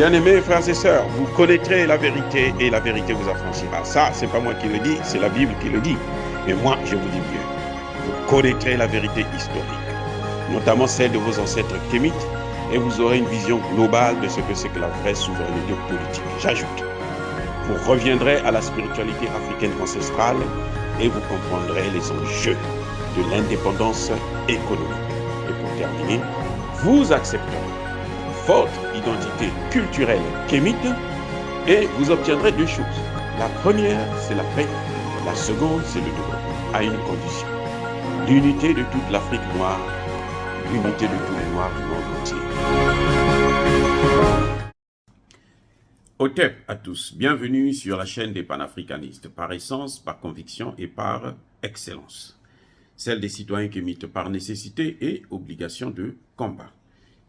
Bien-aimés frères et sœurs, vous connaîtrez la vérité et la vérité vous affranchira. Ça, c'est pas moi qui le dis, c'est la Bible qui le dit. Mais moi, je vous dis mieux. Vous connaîtrez la vérité historique, notamment celle de vos ancêtres kémites, et vous aurez une vision globale de ce que c'est que la vraie souveraineté politique. J'ajoute, vous reviendrez à la spiritualité africaine ancestrale et vous comprendrez les enjeux de l'indépendance économique. Et pour terminer, vous accepterez votre identité culturelle kémite et vous obtiendrez deux choses. La première, c'est la paix. La seconde, c'est le développement, à une condition. L'unité de toute l'Afrique noire, l'unité de tous les Noirs du monde entier. Otep à tous, bienvenue sur la chaîne des panafricanistes, par essence, par conviction et par excellence. Celle des citoyens kémites par nécessité et obligation de combat.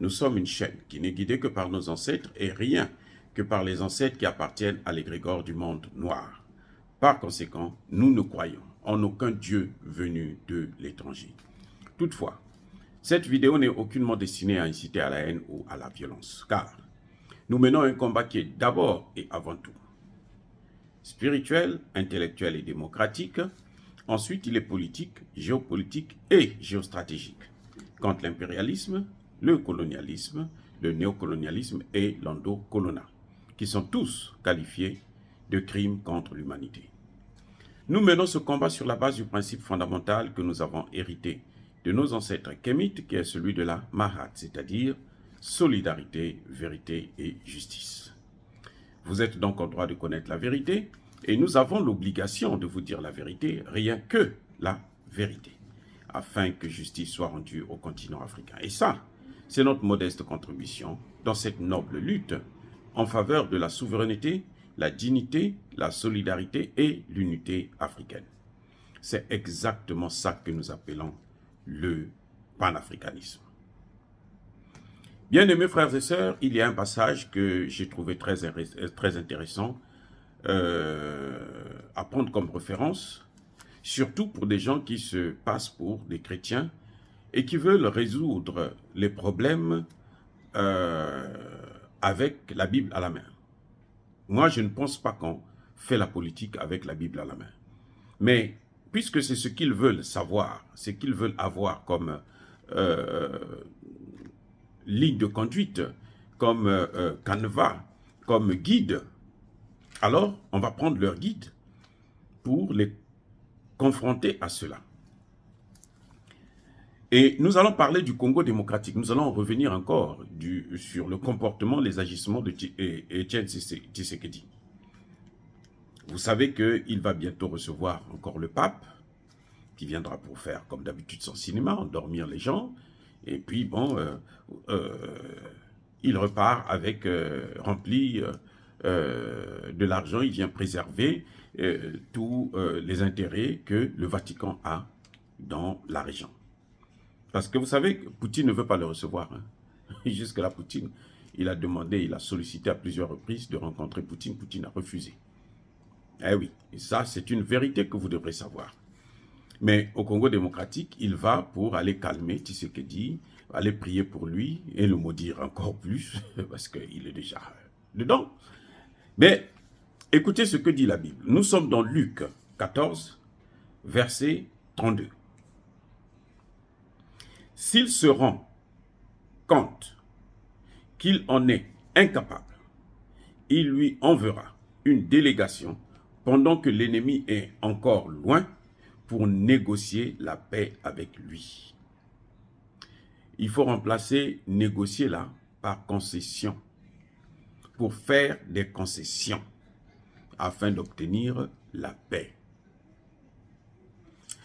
Nous sommes une chaîne qui n'est guidée que par nos ancêtres et rien que par les ancêtres qui appartiennent à l'égrégore du monde noir. Par conséquent, nous ne croyons en aucun Dieu venu de l'étranger. Toutefois, cette vidéo n'est aucunement destinée à inciter à la haine ou à la violence, car nous menons un combat qui est d'abord et avant tout spirituel, intellectuel et démocratique. Ensuite, il est politique, géopolitique et géostratégique, contre l'impérialisme, le colonialisme, le néocolonialisme et l'endocolonat, qui sont tous qualifiés de crimes contre l'humanité. Nous menons ce combat sur la base du principe fondamental que nous avons hérité de nos ancêtres kémites, qui est celui de la Mahat, c'est-à-dire solidarité, vérité et justice. Vous êtes donc en droit de connaître la vérité, et nous avons l'obligation de vous dire la vérité, rien que la vérité, afin que justice soit rendue au continent africain. Et ça, c'est notre modeste contribution dans cette noble lutte en faveur de la souveraineté, la dignité, la solidarité et l'unité africaine. C'est exactement ça que nous appelons le panafricanisme. Bien-aimés frères et sœurs, il y a un passage que j'ai trouvé très intéressant à prendre comme référence, surtout pour des gens qui se passent pour des chrétiens et qui veulent résoudre les problèmes avec la Bible à la main. Moi, je ne pense pas qu'on fait la politique avec la Bible à la main. Mais puisque c'est ce qu'ils veulent savoir, ce qu'ils veulent avoir comme ligne de conduite, comme canevas, comme guide, alors on va prendre leur guide pour les confronter à cela. Et nous allons parler du Congo démocratique. Nous allons revenir encore sur le comportement, les agissements de Etienne Tshisekedi. Vous savez qu'il va bientôt recevoir encore le pape, qui viendra pour faire, comme d'habitude, son cinéma, endormir les gens. Et puis, bon, il repart avec rempli de l'argent. Il vient préserver tous les intérêts que le Vatican a dans la région. Parce que vous savez, Poutine ne veut pas le recevoir. Hein. Jusque-là, Poutine, il a demandé, il a sollicité à plusieurs reprises de rencontrer Poutine. Poutine a refusé. Eh oui, et ça, c'est une vérité que vous devrez savoir. Mais au Congo démocratique, il va pour aller calmer Tshisekedi, aller prier pour lui et le maudire encore plus, parce qu'il est déjà dedans. Mais écoutez ce que dit la Bible. Nous sommes dans Luc 14, verset 32. S'il se rend compte qu'il en est incapable, il lui enverra une délégation pendant que l'ennemi est encore loin pour négocier la paix avec lui. Il faut remplacer négocier là par concession, pour faire des concessions afin d'obtenir la paix.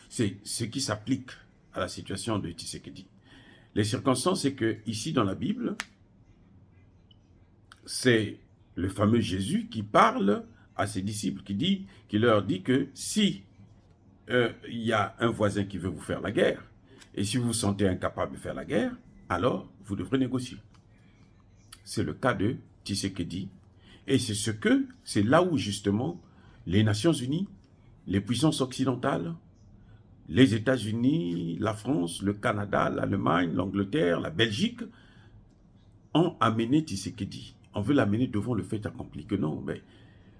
C'est ce qui s'applique à la situation de Tshisekedi. Les circonstances, c'est que ici dans la Bible, c'est le fameux Jésus qui parle à ses disciples, qui leur dit que si il y a un voisin qui veut vous faire la guerre, et si vous vous sentez incapable de faire la guerre, alors vous devrez négocier. C'est le cas de Tshisekedi, et c'est là où justement les Nations Unies, les puissances occidentales, les États-Unis, la France, le Canada, l'Allemagne, l'Angleterre, la Belgique ont amené Tshisekedi on veut l'amener devant le fait accompli, que non, mais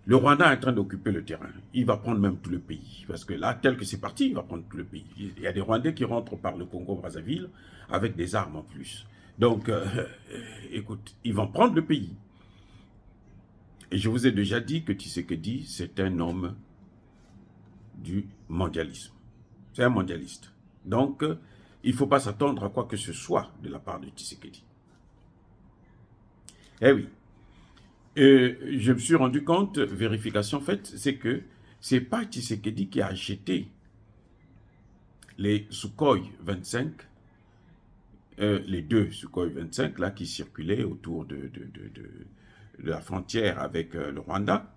le Rwanda est en train d'occuper le terrain. Il va prendre même tout le pays. Parce que là, tel que c'est parti, il va prendre tout le pays. Il y a des Rwandais qui rentrent par le Congo-Brazzaville avec des armes en plus. Donc, écoute, ils vont prendre le pays. Et je vous ai déjà dit que Tshisekedi, c'est un homme du mondialisme. C'est un mondialiste. Donc, il ne faut pas s'attendre à quoi que ce soit de la part de Tshisekedi. Eh oui. Je me suis rendu compte, vérification faite, c'est que ce n'est pas Tshisekedi qui a acheté les Sukhoi 25, les deux Sukhoi 25 là, qui circulaient autour de la frontière avec le Rwanda,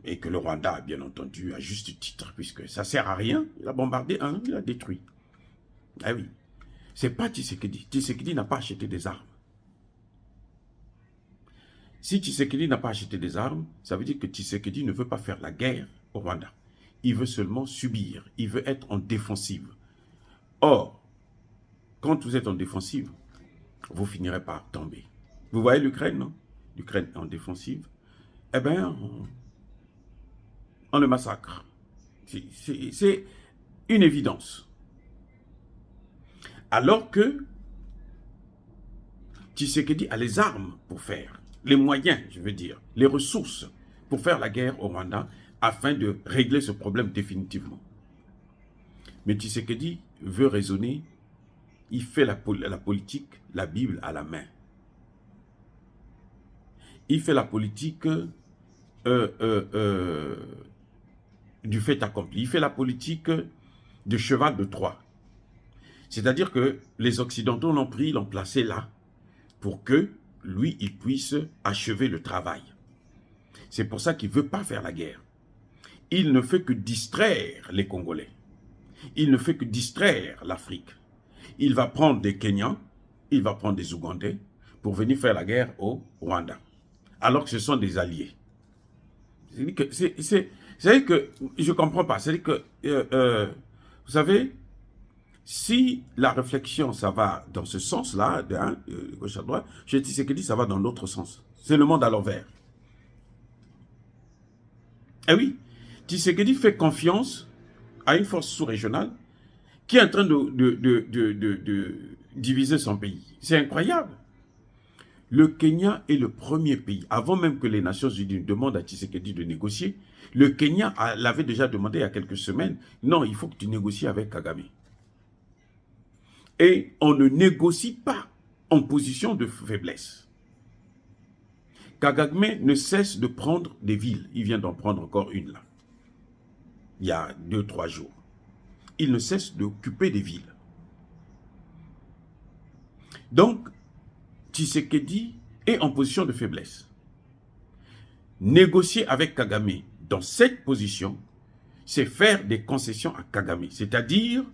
et que le Rwanda, bien entendu, à juste titre, puisque ça ne sert à rien. Il a bombardé un, il a détruit. Ah oui. Ce n'est pas Tshisekedi. Tshisekedi n'a pas acheté des armes. Si Tshisekedi n'a pas acheté des armes, ça veut dire que Tshisekedi ne veut pas faire la guerre au Rwanda. Il veut seulement subir. Il veut être en défensive. Or, quand vous êtes en défensive, vous finirez par tomber. Vous voyez l'Ukraine, non? L'Ukraine est en défensive. Eh bien, on le massacre. C'est une évidence. Alors que Tshisekedi a les armes pour faire, les moyens, je veux dire, les ressources pour faire la guerre au Rwanda afin de régler ce problème définitivement. Mais Tshisekedi veut raisonner, il fait la politique, la Bible à la main. Il fait la politique du fait accompli. Il fait la politique de cheval de Troie. C'est-à-dire que les Occidentaux l'ont pris, l'ont placé là pour que lui, il puisse achever le travail. C'est pour ça qu'il ne veut pas faire la guerre. Il ne fait que distraire les Congolais. Il ne fait que distraire l'Afrique. Il va prendre des Kenyans, il va prendre des Ougandais pour venir faire la guerre au Rwanda. Alors que ce sont des alliés. C'est-à-dire que je ne comprends pas. C'est-à-dire que, vous savez, si la réflexion, ça va dans ce sens-là, de gauche à droite, chez Tshisekedi, ça va dans l'autre sens. C'est le monde à l'envers. Eh oui, Tshisekedi fait confiance à une force sous-régionale qui est en train de diviser son pays. C'est incroyable. Le Kenya est le premier pays, avant même que les Nations Unies demandent à Tshisekedi de négocier, le Kenya l'avait déjà demandé il y a quelques semaines, non, il faut que tu négocies avec Kagame. Et on ne négocie pas en position de faiblesse. Kagame ne cesse de prendre des villes. Il vient d'en prendre encore une là. Il y a 2-3 jours. Il ne cesse d'occuper des villes. Donc, Tshisekedi est en position de faiblesse. Négocier avec Kagame dans cette position, c'est faire des concessions à Kagame. C'est-à-dire,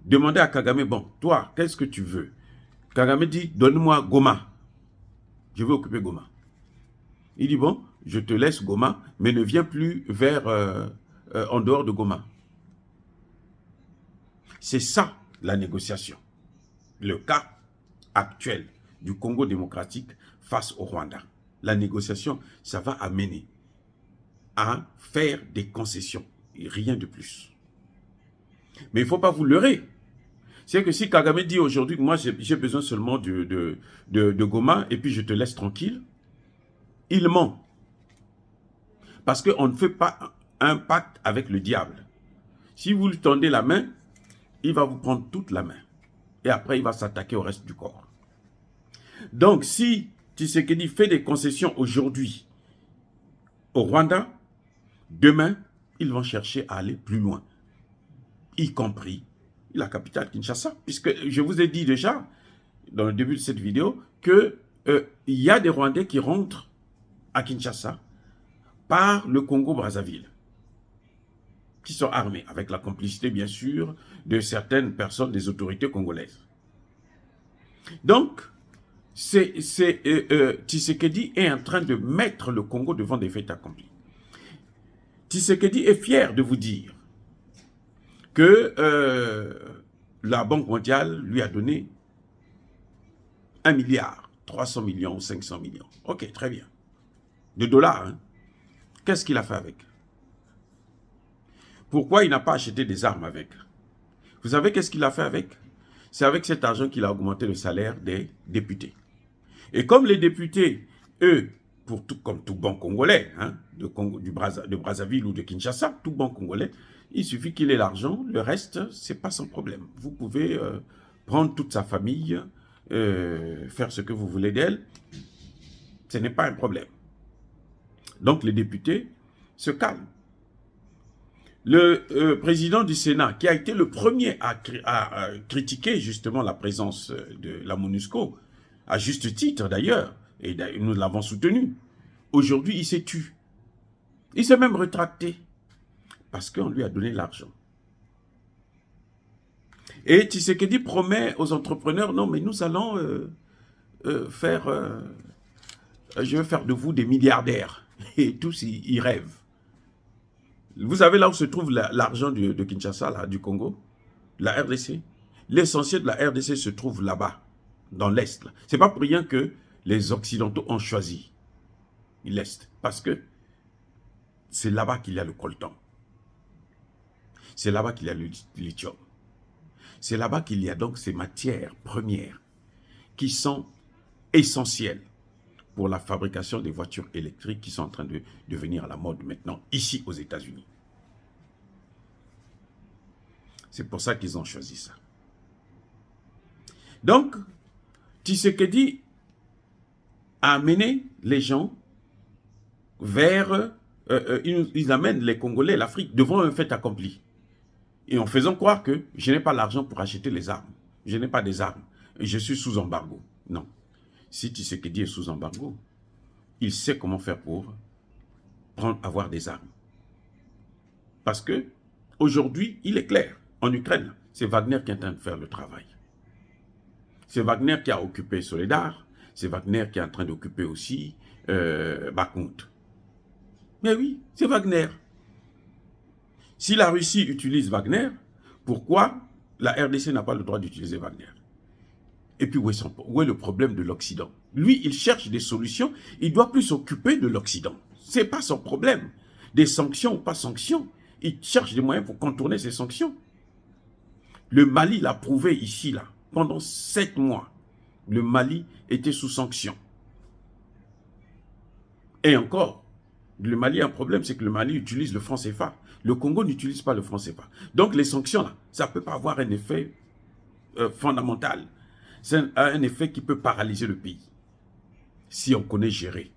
demander à Kagame, bon, toi, qu'est-ce que tu veux? Kagame dit, donne-moi Goma. Je veux occuper Goma. Il dit, bon, je te laisse Goma, mais ne viens plus vers, en dehors de Goma. C'est ça, la négociation. Le cas actuel du Congo démocratique face au Rwanda. La négociation, ça va amener à faire des concessions, et rien de plus. Mais il ne faut pas vous leurrer. C'est que si Kagame dit aujourd'hui que moi j'ai besoin seulement de Goma et puis je te laisse tranquille, il ment. Parce qu'on ne fait pas un pacte avec le diable. Si vous lui tendez la main, il va vous prendre toute la main. Et après, il va s'attaquer au reste du corps. Donc, si Tshisekedi fait des concessions aujourd'hui au Rwanda, demain, ils vont chercher à aller plus loin, y compris la capitale Kinshasa. Puisque je vous ai dit déjà, dans le début de cette vidéo, qu'il y a des Rwandais qui rentrent à Kinshasa par le Congo-Brazzaville, qui sont armés, avec la complicité, bien sûr, de certaines personnes des autorités congolaises. Donc, Tshisekedi est en train de mettre le Congo devant des faits accomplis. Tshisekedi est fier de vous dire que la Banque mondiale lui a donné 1 milliard 300 millions ou 500 millions. Ok, très bien. De dollars, hein. Qu'est-ce qu'il a fait avec? Pourquoi il n'a pas acheté des armes avec? Vous savez qu'est-ce qu'il a fait avec? C'est avec cet argent qu'il a augmenté le salaire des députés. Et comme les députés, eux, comme tout bon Congolais, hein, de Brazzaville ou de Kinshasa, tout bon Congolais, il suffit qu'il ait l'argent, le reste, c'est pas son problème. Vous pouvez prendre toute sa famille, faire ce que vous voulez d'elle, ce n'est pas un problème. Donc les députés se calment. Le président du Sénat, qui a été le premier à critiquer justement la présence de la MONUSCO, à juste titre d'ailleurs, et nous l'avons soutenu, aujourd'hui il s'est tué. Il s'est même rétracté, parce qu'on lui a donné l'argent. Et Tshisekedi promet aux entrepreneurs, non mais nous allons je vais faire de vous des milliardaires. Et tous, ils rêvent. Vous savez là où se trouve l'argent de Kinshasa, là, du Congo, la RDC. L'essentiel de la RDC se trouve là-bas, dans l'Est. Ce n'est pas pour rien que les Occidentaux ont choisi l'Est. Parce que c'est là-bas qu'il y a le coltan. C'est là-bas qu'il y a le lithium. C'est là-bas qu'il y a donc ces matières premières qui sont essentielles pour la fabrication des voitures électriques qui sont en train de devenir à la mode maintenant, ici aux États-Unis. C'est pour ça qu'ils ont choisi ça. Donc, Tshisekedi a amené les gens vers... ils amènent les Congolais, l'Afrique, devant un fait accompli. Et en faisant croire que je n'ai pas l'argent pour acheter les armes. Je n'ai pas des armes. Je suis sous embargo. Non. Si Tshisekedi est sous embargo, il sait comment faire pour avoir des armes. Parce que aujourd'hui, il est clair, en Ukraine, c'est Wagner qui est en train de faire le travail. C'est Wagner qui a occupé Soledar, c'est Wagner qui est en train d'occuper aussi Bakhmut. Mais oui, c'est Wagner. Si la Russie utilise Wagner, pourquoi la RDC n'a pas le droit d'utiliser Wagner? Et puis, où est le problème de l'Occident? Lui, il cherche des solutions. Il doit plus s'occuper de l'Occident. Ce n'est pas son problème. Des sanctions ou pas sanctions. Il cherche des moyens pour contourner ces sanctions. Le Mali l'a prouvé ici, là. Pendant 7 mois, le Mali était sous sanctions. Et encore, le Mali a un problème, c'est que le Mali utilise le franc CFA. Le Congo n'utilise pas le franc CFA. Donc, les sanctions, là, ça ne peut pas avoir un effet fondamental. C'est un effet qui peut paralyser le pays. Si on connaît gérer.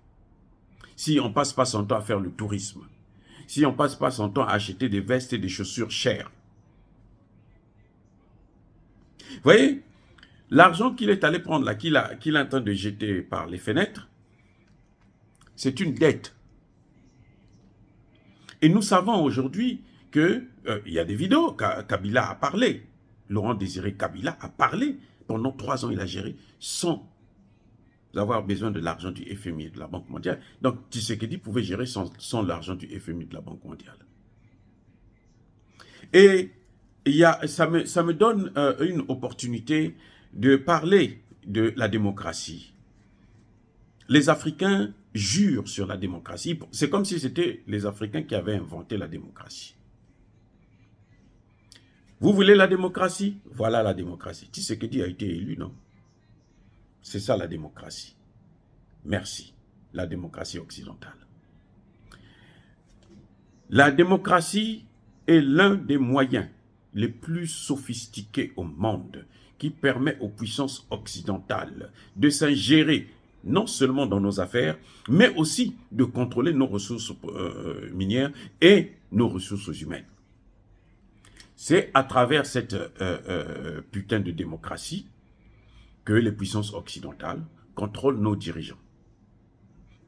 Si on ne passe pas son temps à faire le tourisme. Si on ne passe pas son temps à acheter des vestes et des chaussures chères. Vous voyez, l'argent qu'il est allé prendre là, qu'il est en train de jeter par les fenêtres, c'est une dette. Et nous savons aujourd'hui qu'il y a des vidéos, Kabila a parlé. Laurent Désiré Kabila a parlé. Pendant 3 ans, il a géré sans avoir besoin de l'argent du FMI et de la Banque mondiale. Donc, Tshisekedi pouvait gérer sans l'argent du FMI et de la Banque mondiale. Et ça me donne une opportunité de parler de la démocratie. Les Africains jurent sur la démocratie. C'est comme si c'était les Africains qui avaient inventé la démocratie. Vous voulez la démocratie? Voilà la démocratie. Tshisekedi a été élu, non? C'est ça la démocratie. Merci. La démocratie occidentale. La démocratie est l'un des moyens les plus sophistiqués au monde qui permet aux puissances occidentales de s'ingérer non seulement dans nos affaires, mais aussi de contrôler nos ressources minières et nos ressources humaines. C'est à travers cette putain de démocratie que les puissances occidentales contrôlent nos dirigeants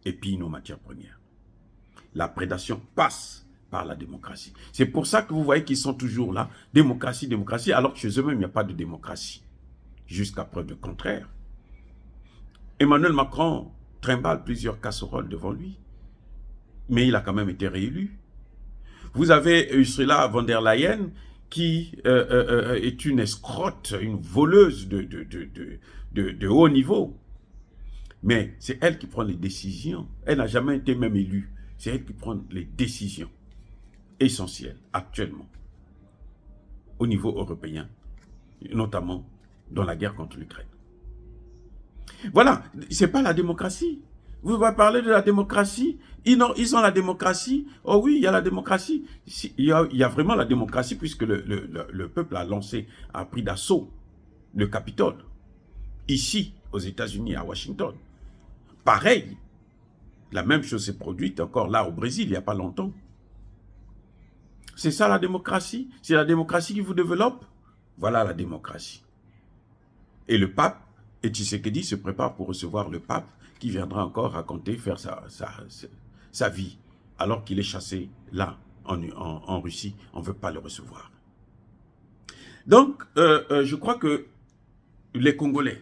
et puis nos matières premières. La prédation passe par la démocratie. C'est pour ça que vous voyez qu'ils sont toujours là, démocratie, démocratie, alors que chez eux-mêmes, il n'y a pas de démocratie. Jusqu'à preuve du contraire. Emmanuel Macron trimballe plusieurs casseroles devant lui, mais il a quand même été réélu. Vous avez Ursula von der Leyen, qui est une escrotte, une voleuse de haut niveau. Mais c'est elle qui prend les décisions. Elle n'a jamais été même élue. C'est elle qui prend les décisions essentielles actuellement au niveau européen, notamment dans la guerre contre l'Ukraine. Voilà, ce n'est pas la démocratie. Vous va parler de la démocratie. Ils ont la démocratie. Oh oui, il y a la démocratie. Il y a vraiment la démocratie puisque le peuple a pris d'assaut le Capitole. Ici, aux États-Unis, à Washington. Pareil, la même chose s'est produite encore là au Brésil, il n'y a pas longtemps. C'est ça la démocratie? C'est la démocratie qui vous développe? Voilà la démocratie. Et le pape, et Tshisekedi se prépare pour recevoir le pape qui viendra encore raconter, faire sa vie, alors qu'il est chassé là, en Russie. On ne veut pas le recevoir. Donc, je crois que les Congolais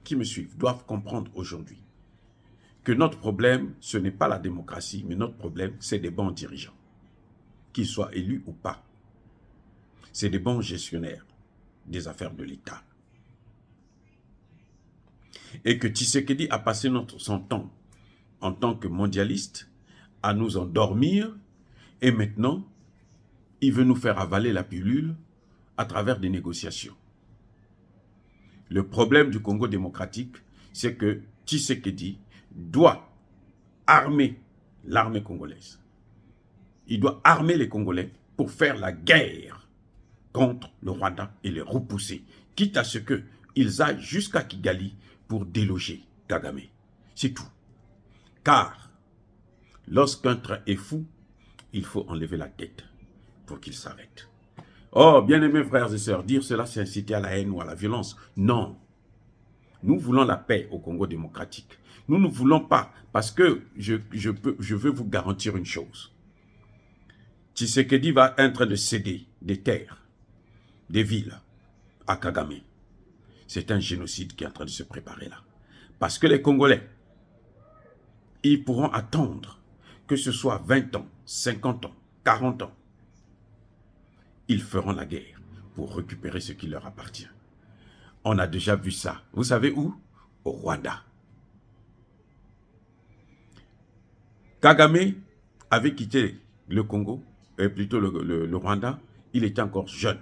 qui me suivent doivent comprendre aujourd'hui que notre problème, ce n'est pas la démocratie, mais notre problème, c'est des bons dirigeants, qu'ils soient élus ou pas. C'est des bons gestionnaires des affaires de l'État. Et que Tshisekedi a passé son temps en tant que mondialiste à nous endormir et maintenant, il veut nous faire avaler la pilule à travers des négociations. Le problème du Congo démocratique, c'est que Tshisekedi doit armer l'armée congolaise. Il doit armer les Congolais pour faire la guerre contre le Rwanda et les repousser, quitte à ce qu'ils aillent jusqu'à Kigali pour déloger Kagame. C'est tout. Car lorsqu'un train est fou, il faut enlever la tête pour qu'il s'arrête. Oh, bien-aimés frères et sœurs, dire cela, c'est inciter à la haine ou à la violence. Non. Nous voulons la paix au Congo démocratique. Nous ne voulons pas, parce que je veux vous garantir une chose. Tshisekedi va être en train de céder des terres, des villes à Kagame. C'est un génocide qui est en train de se préparer là. Parce que les Congolais, ils pourront attendre que ce soit 20 ans, 50 ans, 40 ans. Ils feront la guerre pour récupérer ce qui leur appartient. On a déjà vu ça. Vous savez où? Au Rwanda. Kagame avait quitté le Congo, plutôt le Rwanda, il était encore jeune.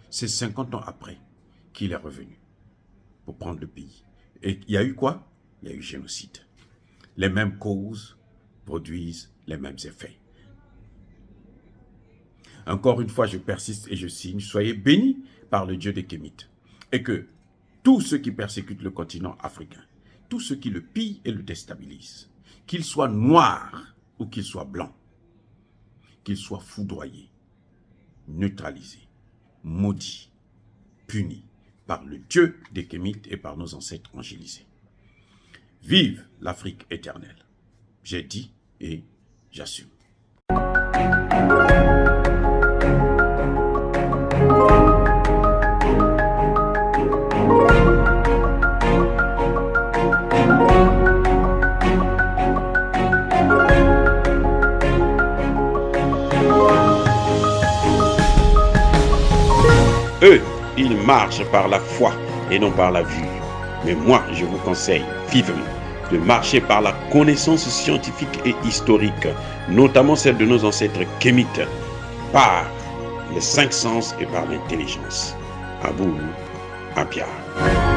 C'est 50 ans après qu'il est revenu pour prendre le pays. Et il y a eu quoi? Il y a eu génocide. Les mêmes causes produisent les mêmes effets. Encore une fois, je persiste et je signe. Soyez bénis par le Dieu des Kémites. Et que tous ceux qui persécutent le continent africain, tous ceux qui le pillent et le déstabilisent, qu'ils soient noirs ou qu'ils soient blancs, qu'ils soient foudroyés, neutralisés, maudits, punis par le Dieu des Kémites et par nos ancêtres angélisés. Vive l'Afrique éternelle. J'ai dit et j'assume. Eux, ils marchent par la foi et non par la vue. Mais moi, je vous conseille vivement de marcher par la connaissance scientifique et historique, notamment celle de nos ancêtres kémites, par les 5 sens et par l'intelligence. À vous, à Pierre.